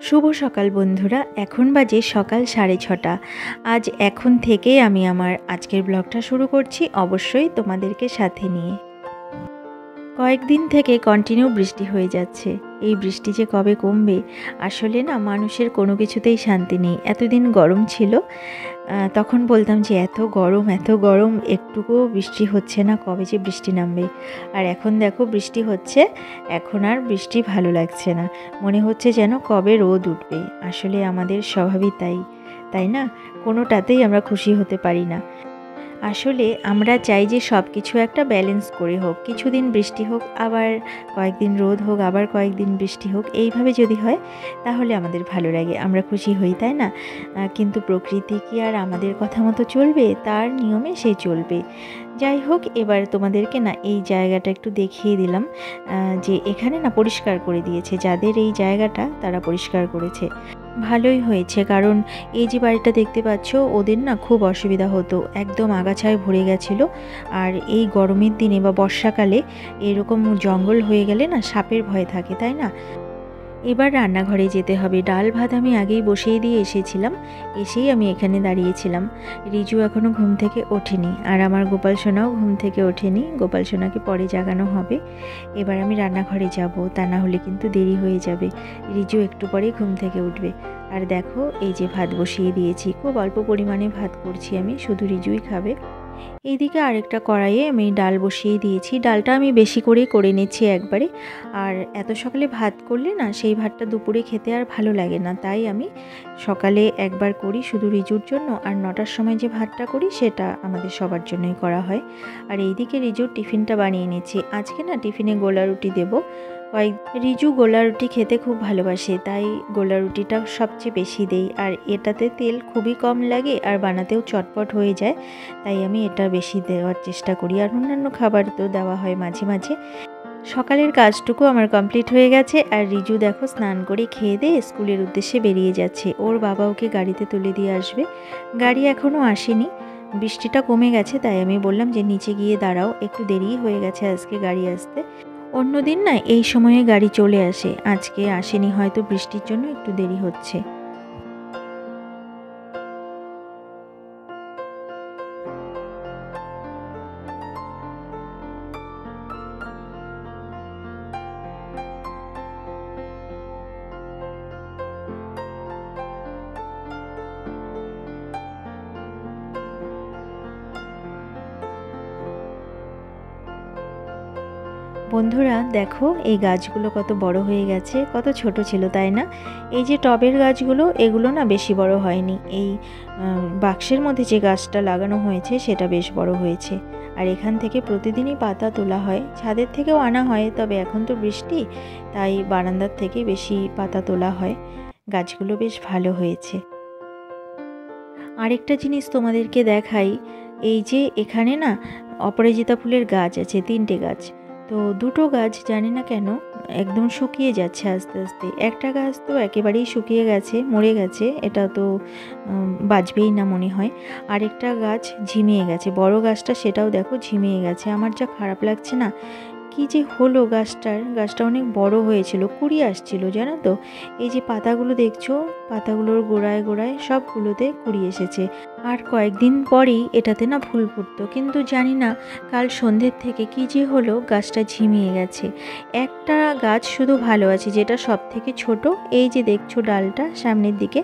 শুভ সকাল বন্ধুরা, এখন বাজে সকাল 6:30। আজ এখন থেকেই আমি আমার আজকের ব্লগটা শুরু করছি, অবশ্যই তোমাদেরকে সাথে নিয়ে। কয়েকদিন থেকে কন্টিনিউ বৃষ্টি হয়ে যাচ্ছে। এই বৃষ্টি যে কবে কমবে, আসলে না মানুষের কোনো কিছুতেই শান্তি নেই। এতদিন গরম ছিল, তখন বলতাম যে এত গরম, একটুকুও বৃষ্টি হচ্ছে না, কবে যে বৃষ্টি নামবে। আর এখন দেখো বৃষ্টি হচ্ছে, এখন আর বৃষ্টি ভালো লাগছে না, মনে হচ্ছে যেন কবে রোদ উঠবে। আসলে আমাদের স্বভাবই তাই, তাই না? কোনোটাতেই আমরা খুশি হতে পারি না। আসলে আমরা চাই যে সব কিছু একটা ব্যালেন্স করে হোক, কিছুদিন বৃষ্টি হোক, আবার কয়েকদিন রোদ হোক, আবার কয়েকদিন বৃষ্টি হোক, এইভাবে যদি হয় তাহলে আমাদের ভালো লাগে, আমরা খুশি হই, তাই না? কিন্তু প্রকৃতি কি আর আমাদের কথা মতো চলবে? তার নিয়মে সে চলবে। যাই হোক, এবার তোমাদেরকে না এই জায়গাটা একটু দেখিয়ে দিলাম, যে এখানে না পরিষ্কার করে দিয়েছে, যাদের এই জায়গাটা তারা পরিষ্কার করেছে। ভালোই হয়েছে, কারণ এই যে বাড়িটা দেখতে পাচ্ছ, ওদের না খুব অসুবিধা হতো, একদম আগাছায় ভরে গেছিলো। আর এই গরমের দিনে বা বর্ষাকালে এরকম জঙ্গল হয়ে গেলে না সাপের ভয় থাকে, তাই না? এবার রান্নাঘরে যেতে হবে। ডাল ভাত আমি আগেই বসিয়ে দিয়ে এসেছিলাম, এসেই আমি এখানে দাঁড়িয়েছিলাম। রিজু এখনও ঘুম থেকে ওঠেনি, আর আমার গোপাল সোনাও ঘুম থেকে ওঠেনি। গোপাল সোনাকে পরে জাগানো হবে। এবার আমি রান্নাঘরে যাব, তা না হলে কিন্তু দেরি হয়ে যাবে। রিজু একটু পরেই ঘুম থেকে উঠবে। আর দেখো এই যে ভাত বসিয়ে দিয়েছি, খুব অল্প পরিমাণে ভাত করছি আমি, শুধু রিজুই খাবে। এইদিকে আরেকটা কড়াইয়ে আমি ডাল বসিয়ে দিয়েছি। ডালটা আমি বেশি করেই করে নিচ্ছি একবারে। আর এত সকালে ভাত করলে না সেই ভাতটা দুপুরে খেতে আর ভালো লাগে না, তাই আমি সকালে একবার করি শুধু রিজুর জন্য, আর 9টার সময় যে ভাতটা করি সেটা আমাদের সবার জন্যই করা হয়। আর এইদিকে রিজুর টিফিনটা বানিয়ে নিচ্ছি। আজকে না টিফিনে গোলা রুটি দেবো। রিজু গোলা রুটি খেতে খুব ভালোবাসে, তাই গোলা রুটিটা সবচেয়ে বেশি দেই। আর এটাতে তেল খুবই কম লাগে, আর বানাতেও চটপট হয়ে যায়, তাই আমি এটা বেশি দেওয়ার চেষ্টা করি। আর অন্যান্য খাবার তো দেওয়া হয় মাঝে মাঝে। সকালের কাজটুকু আমার কমপ্লিট হয়ে গেছে, আর রিজু দেখো স্নান করে খেয়ে দিয়ে স্কুলের উদ্দেশ্যে বেরিয়ে যাচ্ছে। ওর বাবা ওকে গাড়িতে তুলে দিয়ে আসবে। গাড়ি এখনও আসেনি, বৃষ্টিটা কমে গেছে, তাই আমি বললাম যে নিচে গিয়ে দাঁড়াও, একটু দেরি হয়ে গেছে আজকে গাড়ি আসতে। অন্যদিন না এই সময়ে গাড়ি চলে আসে, আজকে আসেনি, হয়তো বৃষ্টির জন্য একটু দেরি হচ্ছে। বন্ধুরা দেখো এই গাছগুলো কত বড় হয়ে গেছে, কত ছোট ছিল তাই না? এই যে টবের গাছগুলো, এগুলো না বেশি বড় হয়নি। এই বাক্সের মধ্যে যে গাছটা লাগানো হয়েছে সেটা বেশ বড় হয়েছে। আর এখান থেকে প্রতিদিনই পাতা তোলা হয়, ছাদের থেকেও আনা হয়, তবে এখন তো বৃষ্টি, তাই বারান্দার থেকে বেশি পাতা তোলা হয়। গাছগুলো বেশ ভালো হয়েছে। আরেকটা জিনিস তোমাদেরকে দেখাই, এই যে এখানে না অপরাজিতা ফুলের গাছ আছে, 3টে গাছ। তো 2টো গাছ জানি না কেন একদম শুকিয়ে যাচ্ছে আস্তে আস্তে। একটা গাছ তো একেবারেই শুকিয়ে গেছে, মরে গেছে, এটা তো বাঁচবেই না মনে হয়। আরেকটা গাছ ঝিমিয়ে গেছে, বড় গাছটা, সেটাও দেখো ঝিমিয়ে গেছে। আমার যা খারাপ লাগছে না, কি যে হলো গাছটা অনেক বড় হয়েছিল, কুড়ি আসছিল জানো তো। এই যে পাতাগুলো দেখছো, পাতাগুলোর গোড়ায় গোড়ায় সবগুলোতে কুড়ি এসেছে। আর কয়েকদিন পরেই এটাতে না ফুল ফুটতো, কিন্তু জানি না কাল সন্ধ্যের থেকে কি যে হলো, গাছটা ঝিমিয়ে গেছে। একটা গাছ শুধু ভালো আছে, যেটা সব থেকে ছোট, এই যে দেখছো ডালটা সামনের দিকে,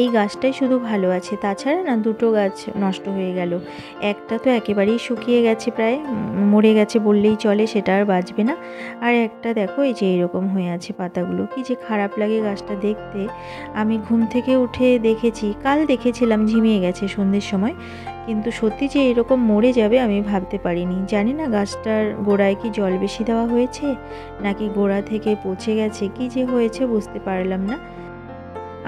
এই গাছটাই শুধু ভালো আছে। তাছাড়া না 2টো গাছ নষ্ট হয়ে গেল। একটা তো একেবারেই শুকিয়ে গেছে, প্রায় মরে গেছে বললেই চলে, সেটা আর বাঁচবে না। আর একটা দেখো এই যে এরকম হয়ে আছে পাতাগুলো, কি যে খারাপ লাগে গাছটা দেখতে। আমি ঘুম থেকে উঠে দেখেছি, কাল দেখেছিলাম ঝিমিয়ে গেছে সন্ধ্যের সময়, কিন্তু সত্যি যে এরকম মরে যাবে আমি ভাবতে পারিনি। জানি না গাছটার গোড়ায় কি জল বেশি দেওয়া হয়েছে, নাকি গোড়া থেকে পচে গেছে, কি যে হয়েছে বুঝতে পারলাম না।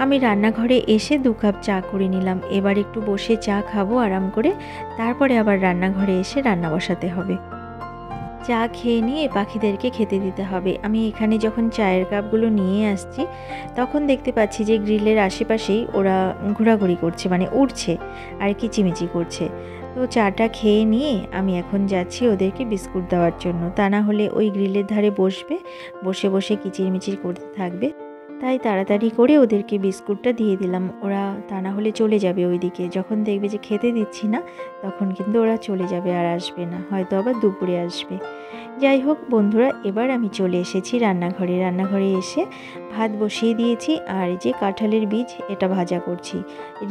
আমি রান্নাঘরে এসে 2 কাপ চা করে নিলাম। এবার একটু বসে চা খাবো আরাম করে, তারপরে আবার রান্নাঘরে এসে রান্না বসাতে হবে। চা খেয়ে নিয়ে পাখিদেরকে খেতে দিতে হবে। আমি এখানে যখন চায়ের কাপগুলো নিয়ে আসছি, তখন দেখতে পাচ্ছি যে গ্রিলের আশেপাশেই ওরা ঘোরাঘুরি করছে, মানে উড়ছে আর কিচিমিচি করছে। তো চাটা খেয়ে নিয়ে আমি এখন যাচ্ছি ওদেরকে বিস্কুট দেওয়ার জন্য, তা না হলে ওই গ্রিলের ধারে বসবে, বসে বসে কিচিরমিচির করতে থাকবে। তাই তাড়াতাড়ি করে ওদেরকে বিস্কুটটা দিয়ে দিলাম। ওরা তা না হলে চলে যাবে ওইদিকে। যখন দেখবে যে খেতে দিচ্ছি না, তখন কিন্তু ওরা চলে যাবে আর আসবে না, হয়তো আবার দুপুরে আসবে। যাই হোক বন্ধুরা, এবার আমি চলে এসেছি রান্নাঘরে এসে ভাত বসিয়ে দিয়েছি। আর এই যে কাঁঠালের বীজ, এটা ভাজা করছি।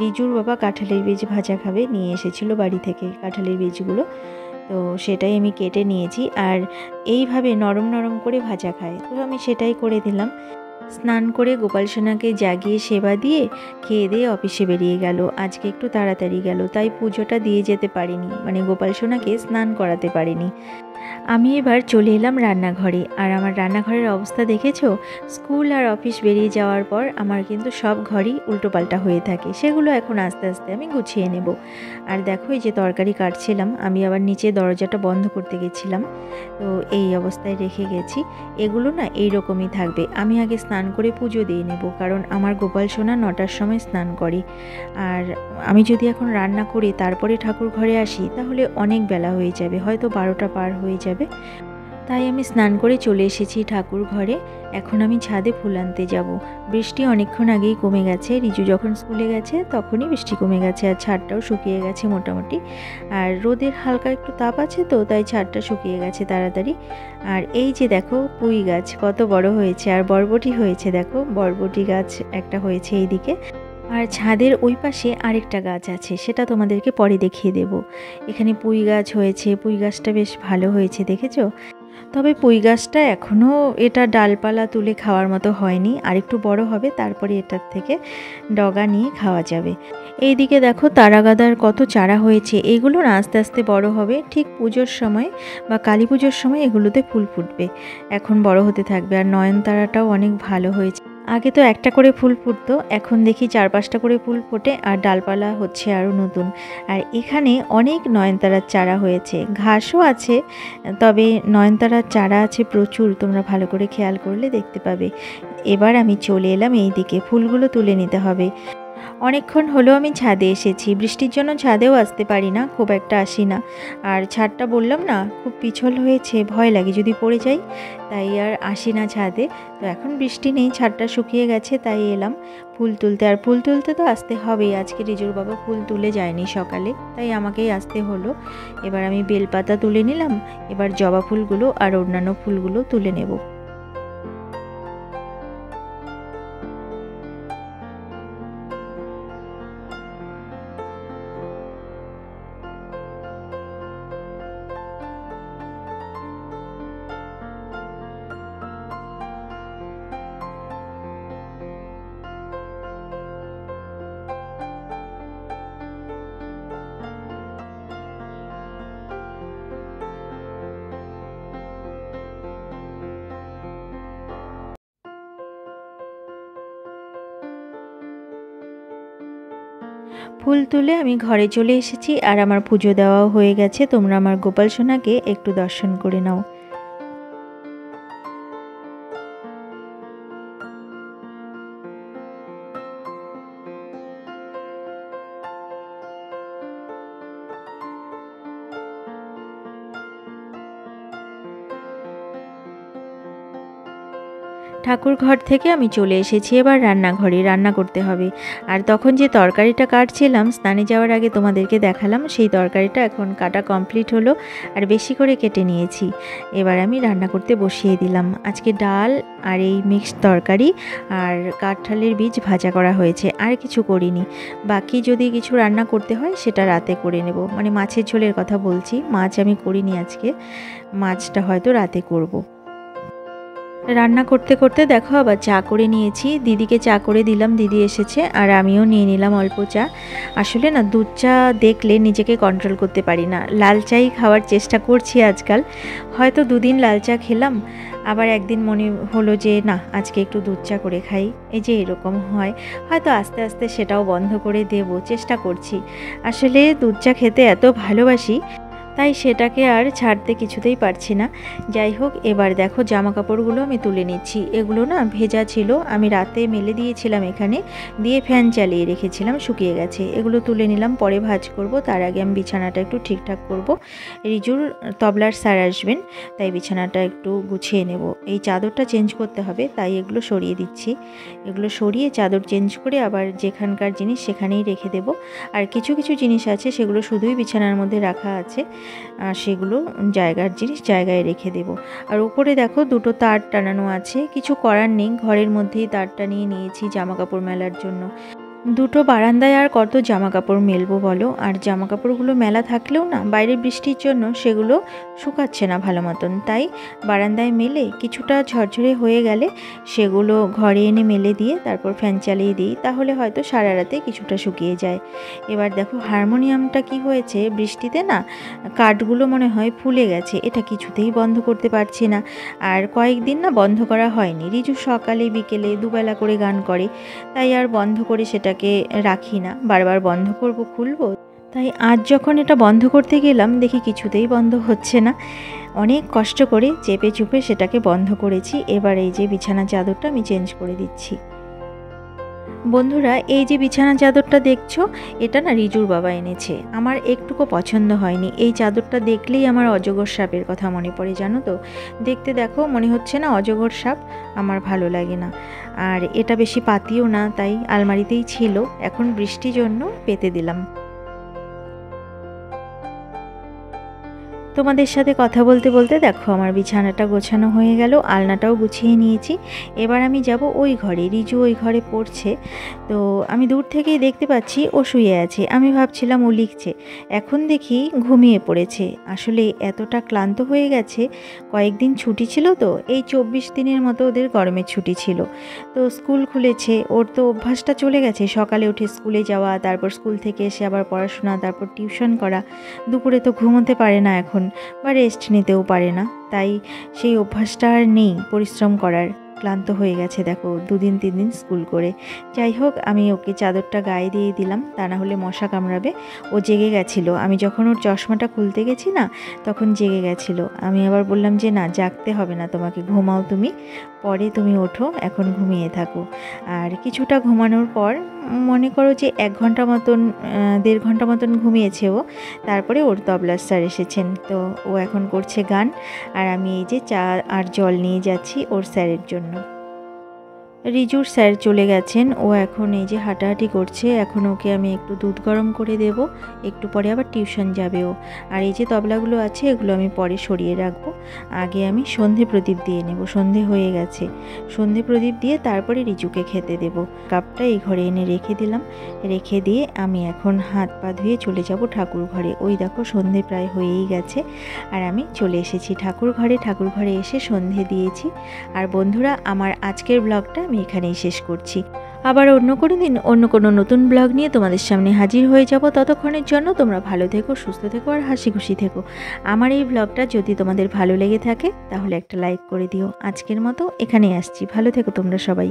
রিজুর বাবা কাঁঠালের বীজ ভাজা খাবে, নিয়ে এসেছিলো বাড়ি থেকে কাঁঠালের বীজগুলো, তো সেটাই আমি কেটে নিয়েছি। আর এইভাবে নরম নরম করে ভাজা খায়, তো আমি সেটাই করে দিলাম। স্নান করে গোপাল সোনাকে জাগিয়ে সেবা দিয়ে খেয়ে দিয়ে অফিসে বেরিয়ে গেল। আজকে একটু তাড়াতাড়ি গেল, তাই পুজোটা দিয়ে যেতে পারিনি, মানে গোপাল সোনাকে স্নান করাতে পারিনি। আমি এবার চলে এলাম রান্নাঘরে। আর আমার রান্নাঘরের অবস্থা দেখেছো? স্কুল আর অফিস বেরিয়ে যাওয়ার পর আমার কিন্তু সব ঘরই উল্টোপাল্টা হয়ে থাকে, সেগুলো এখন আস্তে আস্তে আমি গুছিয়ে নেব। আর দেখো, এই যে তরকারি কাটছিলাম, আমি আবার নিচে দরজাটা বন্ধ করতে গেছিলাম, তো এই অবস্থায় রেখে গেছি। এগুলো না এইরকমই থাকবে। আমি আগে স্নান করে পুজো দিয়ে নেব, কারণ আমার গোপাল সোনা 9টার সময় স্নান করে। আর আমি যদি এখন রান্না করি তারপরে ঠাকুর ঘরে আসি, তাহলে অনেক বেলা হয়ে যাবে, হয়তো 12টা পার হয়ে যাবে। তাই আমি স্নান করে চলে এসেছি ঠাকুর ঘরে। এখন আমি ছাদে ফুল আনতে যাব। বৃষ্টি অনেকক্ষণ আগেই কমে গেছে, রিজু যখন স্কুলে গেছে তখনই বৃষ্টি কমে গেছে, আর ছাদটাও শুকিয়ে গেছে মোটামুটি। আর রোদের হালকা একটু তাপ আছে, তো তাই ছাদটা শুকিয়ে গেছে তাড়াতাড়ি। আর এই যে দেখো, পুঁই গাছ কত বড় হয়েছে, আর বরবটি হয়েছে, দেখো বরবটি গাছ একটা হয়েছে এইদিকে। আর ছাদের ওই পাশে আরেকটা গাছ আছে, সেটা তোমাদেরকে পরে দেখিয়ে দেব। এখানে পুঁই গাছ হয়েছে, পুঁই গাছটা বেশ ভালো হয়েছে, দেখেছো? তবে পুঁই গাছটা এখনও এটা ডালপালা তুলে খাওয়ার মতো হয়নি, আর একটু বড় হবে তারপরে এটার থেকে ডগা নিয়ে খাওয়া যাবে। এইদিকে দেখো তারাগাদার কত চারা হয়েছে, এইগুলো না আস্তে আস্তে বড় হবে, ঠিক পুজোর সময় বা কালী পুজোর সময় এগুলোতে ফুল ফুটবে, এখন বড় হতে থাকবে। আর নয়নতারাটাও অনেক ভালো হয়েছে। আগে তো একটা করে ফুল ফুটতো, এখন দেখি 4-5টা করে ফুল ফোটে, আর ডালপালা হচ্ছে আরও নতুন। আর এখানে অনেক নয়নতারার চারা হয়েছে, ঘাসও আছে, তবে নয়নতারার চারা আছে প্রচুর, তোমরা ভালো করে খেয়াল করলে দেখতে পাবে। এবার আমি চলে এলাম এই দিকে, ফুলগুলো তুলে নিতে হবে। অনেকক্ষণ হলো আমি ছাদে এসেছি, বৃষ্টির জন্য ছাদেও আসতে পারি না, খুব একটা আসি না। আর ছাদটা বললাম না খুব পিছল হয়েছে, ভয় লাগে যদি পড়ে যাই, তাই আর আসি না ছাদে। তো এখন বৃষ্টি নেই, ছাদটা শুকিয়ে গেছে, তাই এলাম ফুল তুলতে। আর ফুল তুলতে তো আসতে হবেই, আজকে রিজুর বাবা ফুল তুলে যায়নি সকালে, তাই আমাকেই আসতে হলো। এবার আমি বেলপাতা তুলে নিলাম, এবার জবা ফুলগুলো আর অন্যান্য ফুলগুলো তুলে নেব। ফুল তুলে আমি ঘরে চলে এসেছি, আর আমার পুজো দেওয়াও হয়ে গেছে। তোমরা আমার গোপাল সোনাকে একটু দর্শন করে নাও। ঠাকুর ঘর থেকে আমি চলে এসেছি এবার রান্নাঘরে, রান্না করতে হবে। আর তখন যে তরকারিটা কাটছিলাম স্নানে যাওয়ার আগে তোমাদেরকে দেখালাম, সেই তরকারিটা এখন কাটা কমপ্লিট হলো, আর বেশি করে কেটে নিয়েছি। এবার আমি রান্না করতে বসিয়ে দিলাম। আজকে ডাল আর এই মিক্সড তরকারি আর কাঁঠালের বীজ ভাজা করা হয়েছে, আর কিছু করিনি। বাকি যদি কিছু রান্না করতে হয় সেটা রাতে করে নেব, মানে মাছের ঝোলের কথা বলছি, মাছ আমি করিনি আজকে, মাছটা হয়তো রাতে করব। রান্না করতে করতে দেখো আবার চা করে নিয়েছি, দিদিকে চা করে দিলাম, দিদি এসেছে, আর আমিও নিয়ে নিলাম অল্প চা। আসলে না দুধ চা দেখলে নিজেকে কন্ট্রোল করতে পারি না, লাল চাই খাওয়ার চেষ্টা করছি আজকাল। হয়তো 2 দিন লাল চা খেলাম, আবার একদিন মনে হলো যে না আজকে একটু দুধ চা করে খাই, এই যে এরকম হয়। হয়তো আস্তে আস্তে সেটাও বন্ধ করে দেব, চেষ্টা করছি। আসলে দুধ চা খেতে এত ভালোবাসি, তাই সেটাকে আর ছাড়তে কিছুতেই পারছি না। যাই হোক, এবার দেখো জামা কাপড়গুলো আমি তুলে নিচ্ছি। এগুলো না ভেজা ছিল, আমি রাতে মেলে দিয়েছিলাম, এখানে দিয়ে ফ্যান চালিয়ে রেখেছিলাম, শুকিয়ে গেছে। এগুলো তুলে নিলাম, পরে ভাঁজ করব। তার আগে আমি বিছানাটা একটু ঠিকঠাক করব। রিজুর তবলার স্যার আসবেন, তাই বিছানাটা একটু গুছিয়ে নেব। এই চাদরটা চেঞ্জ করতে হবে, তাই এগুলো সরিয়ে দিচ্ছি। এগুলো সরিয়ে চাদর চেঞ্জ করে আবার যেখানকার জিনিস সেখানেই রেখে দেব। আর কিছু কিছু জিনিস আছে সেগুলো শুধুই বিছানার মধ্যে রাখা আছে, সেগুলো জায়গার জিনিস জায়গায় রেখে দেব। আর উপরে দেখো দুটো তার টানানো আছে, কিছু করার নেই, ঘরের মধ্যেই তারটা নিয়ে নিয়েছি জামা কাপড় মেলার জন্য। দুটো বারান্দায় আর কত জামা কাপড় মেলবো বলো। আর জামা কাপড়গুলো মেলা থাকলেও না বাইরে বৃষ্টির জন্য সেগুলো শুকাচ্ছে না ভালো মতন, তাই বারান্দায় মেলে কিছুটা ঝরঝরে হয়ে গেলে সেগুলো ঘরে এনে মেলে দিয়ে তারপর ফ্যান চালিয়ে দিই, তাহলে হয়তো সারা রাতে কিছুটা শুকিয়ে যায়। এবার দেখো হারমোনিয়ামটা কি হয়েছে, বৃষ্টিতে না কাঠগুলো মনে হয় ফুলে গেছে, এটা কিছুতেই বন্ধ করতে পারছি না। আর কয়েকদিন না বন্ধ করা হয়নি, রিজু সকালে বিকেলে দুবেলা করে গান করে, তাই আর বন্ধ করে সেটাকে রাখি না, বারবার বন্ধ করব খুলবো। তাই আজ যখন এটা বন্ধ করতে গেলাম দেখি কিছুতেই বন্ধ হচ্ছে না। অনেক কষ্ট করে চেপে চুপে সেটাকে বন্ধ করেছি। এবার এই যে বিছানা চাদরটা আমি চেঞ্জ করে দিচ্ছি। বন্ধুরা, এই যে বিছানা চাদরটা দেখছো, এটা না রিজুর বাবা এনেছে, আমার একটুকু পছন্দ হয়নি। এই চাদরটা দেখলেই আমার অজগর সাপের কথা মনে পড়ে, জানো তো। দেখতে দেখো মনে হচ্ছে না অজগর সাপ, আমার ভালো লাগে না। আর এটা বেশি পাতিও না, তাই আলমারিতেই ছিল, এখন বৃষ্টির জন্য পেতে দিলাম। তোমাদের সাথে কথা বলতে বলতে দেখো আমার বিছানাটা গোছানো হয়ে গেল, আলনাটাও গুছিয়ে নিয়েছি। এবার আমি যাব ওই ঘরে, রিজু ওই ঘরে পড়ছে। তো আমি দূর থেকেই দেখতে পাচ্ছি ও শুয়ে আছে, আমি ভাবছিলাম ও লিখছে, এখন দেখি ঘুমিয়ে পড়েছে। আসলে এতটা ক্লান্ত হয়ে গেছে, কয়েকদিন ছুটি ছিল তো, এই 24 দিনের মতো ওদের গরমের ছুটি ছিল। তো স্কুল খুলেছে, ওর তো অভ্যাসটা চলে গেছে সকালে উঠে স্কুলে যাওয়া, তারপর স্কুল থেকে এসে আবার পড়াশোনা, তারপর টিউশন করা। দুপুরে তো ঘুমোতে পারে না এখন, বা রেস্ট নিতেও পারে না, তাই সেই অভ্যাসটা আর নেই পরিশ্রম করার। ক্লান্ত হয়ে গেছে দেখো, 2 দিন 3 দিন স্কুল করে। যাই হোক, আমি ওকে চাদরটা গায়ে দিয়ে দিলাম, তা না হলে মশা কামড়াবে। ও জেগে গেছিলো, আমি যখন ওর চশমাটা খুলতে গেছি না তখন জেগে গেছিলো। আমি আবার বললাম যে না, জাগতে হবে না তোমাকে, ঘুমাও তুমি, পরে তুমি ওঠো, এখন ঘুমিয়ে থাকো। আর কিছুটা ঘুমানোর পর মনে করো যে 1 ঘন্টা মতন 1.5 ঘন্টা মতন ঘুমিয়েছে ও। তারপরে ওর তবলার স্যার এসেছেন, তো ও এখন করছে গান, আর আমি এই যে চা আর জল নিয়ে যাচ্ছি ওর স্যারের জন্য। রিজুর স্যার চলে গেছেন, ও এখন এই যে হাঁটাহাঁটি করছে। এখন ওকে আমি একটু দুধ গরম করে দেব, একটু পরে আবার টিউশন যাবে ও। আর এই যে তবলাগুলো আছে এগুলো আমি পরে সরিয়ে রাখবো, আগে আমি সন্ধে প্রদীপ দিয়ে নেব, সন্ধে হয়ে গেছে। সন্ধে প্রদীপ দিয়ে তারপরে রিজুকে খেতে দেব। কাপটা এই ঘরে এনে রেখে দিলাম, রেখে দিয়ে আমি এখন হাত পা ধুয়ে চলে যাব ঠাকুর ঘরে। ওই দেখো সন্ধে প্রায় হয়েই গেছে, আর আমি চলে এসেছি ঠাকুর ঘরে। ঠাকুর ঘরে এসে সন্ধে দিয়েছি। আর বন্ধুরা, আমার আজকের ব্লগটা আমি এখানেই শেষ করছি। আবার অন্য কোনো দিন অন্য কোনো নতুন ব্লগ নিয়ে তোমাদের সামনে হাজির হয়ে যাব। ততক্ষণের জন্য তোমরা ভালো থেকো, সুস্থ থেকো আর হাসি খুশি থেকো। আমার এই ব্লগটা যদি তোমাদের ভালো লেগে থাকে তাহলে একটা লাইক করে দিও। আজকের মতো এখানেই আসছি, ভালো থেকো তোমরা সবাই।